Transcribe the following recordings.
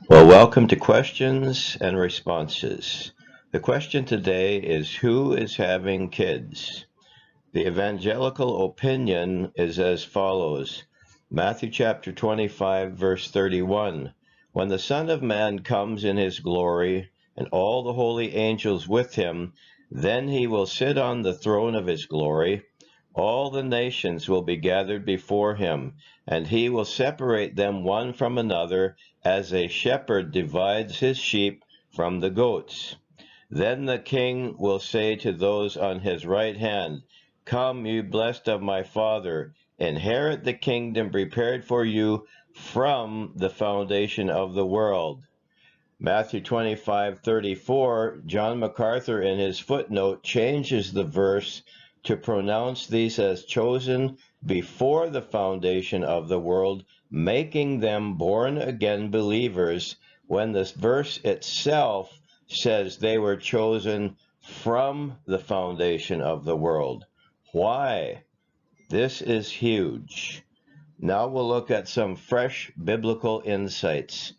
Well, welcome to questions and responses. The question today is, who is having kids? The evangelical opinion is as follows. Matthew chapter 25, verse 31. When the Son of Man comes in his glory, and all the holy angels with him, then he will sit on the throne of his glory. All the nations will be gathered before him, and he will separate them one from another, as a shepherd divides his sheep from the goats. Then the king will say to those on his right hand, "Come, you blessed of my Father, inherit the kingdom prepared for you from the foundation of the world." Matthew 25:34, John MacArthur in his footnote changes the verse to pronounce these as chosen before the foundation of the world, making them born-again believers, when this verse itself says they were chosen from the foundation of the world. Why? This is huge. Now we'll look at some fresh biblical insights.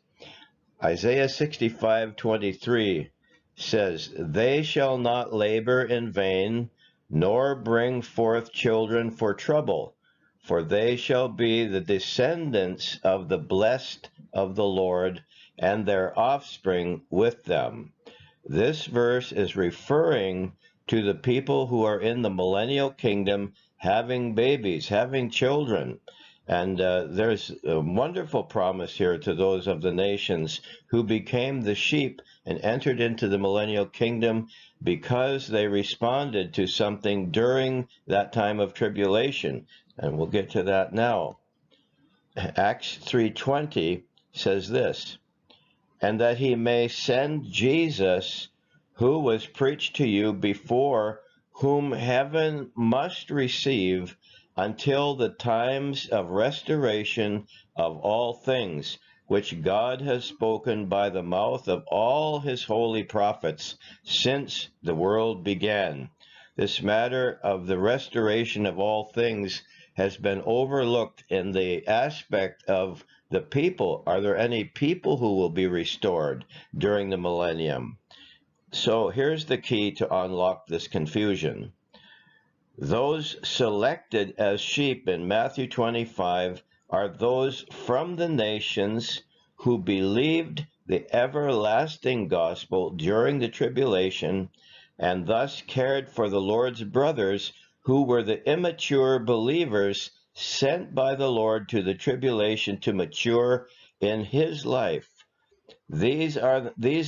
Isaiah 65:23 says, "They shall not labor in vain, nor bring forth children for trouble, for they shall be the descendants of the blessed of the Lord, and their offspring with them." This verse is referring to the people who are in the millennial kingdom having babies, having children. And there's a wonderful promise here to those of the nations who became the sheep and entered into the millennial kingdom because they responded to something during that time of tribulation. And we'll get to that now. Acts 3:20 says this, "And that he may send Jesus, who was preached to you before, whom heaven must receive until the times of restoration of all things, which God has spoken by the mouth of all his holy prophets since the world began." This matter of the restoration of all things has been overlooked in the aspect of the people. Are there any people who will be restored during the millennium? So here's the key to unlock this confusion. Those selected as sheep in Matthew 25 are those from the nations who believed the everlasting gospel during the tribulation, and thus cared for the Lord's brothers who were the immature believers sent by the Lord to the tribulation to mature in his life. These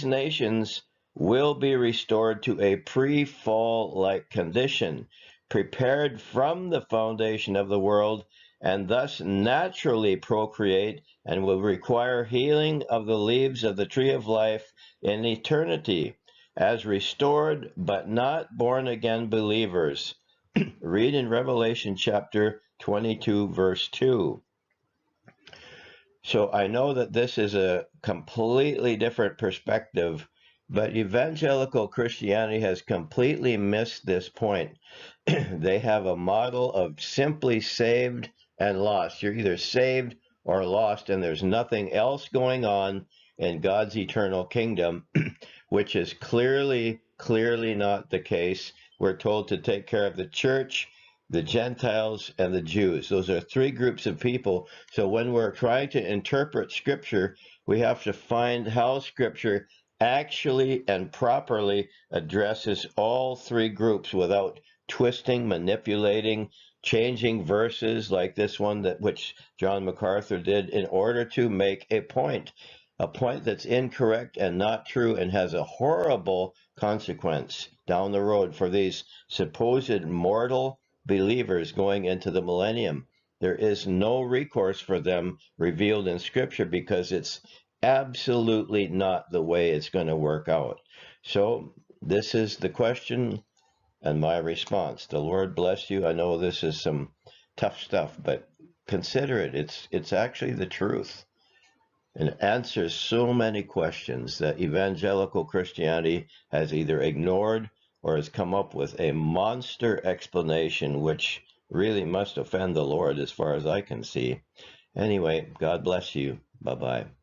nations will be restored to a pre-fall-like condition, prepared from the foundation of the world, and thus naturally procreate, and will require healing of the leaves of the tree of life in eternity, as restored but not born-again believers. Read in Revelation chapter 22, verse 2. So I know that this is a completely different perspective, but evangelical Christianity has completely missed this point. They have a model of simply saved and lost. You're either saved or lost, and there's nothing else going on in God's eternal kingdom, which is clearly not the case. We're told to take care of the church, the Gentiles, and the Jews. Those are three groups of people. So when we're trying to interpret Scripture, we have to find how Scripture actually and properly addresses all three groups without twisting, manipulating, changing verses like this one which John MacArthur did in order to make a point that's incorrect and not true, and has a horrible consequence down the road for these supposed mortal believers going into the millennium. There is no recourse for them revealed in Scripture because it's absolutely not the way it's going to work out. So this is the question and my response. The Lord bless you. I know this is some tough stuff, but consider it. It's actually the truth, and answers so many questions that evangelical Christianity has either ignored or has come up with a monster explanation which really must offend the Lord as far as I can see. Anyway, God bless you. Bye-bye.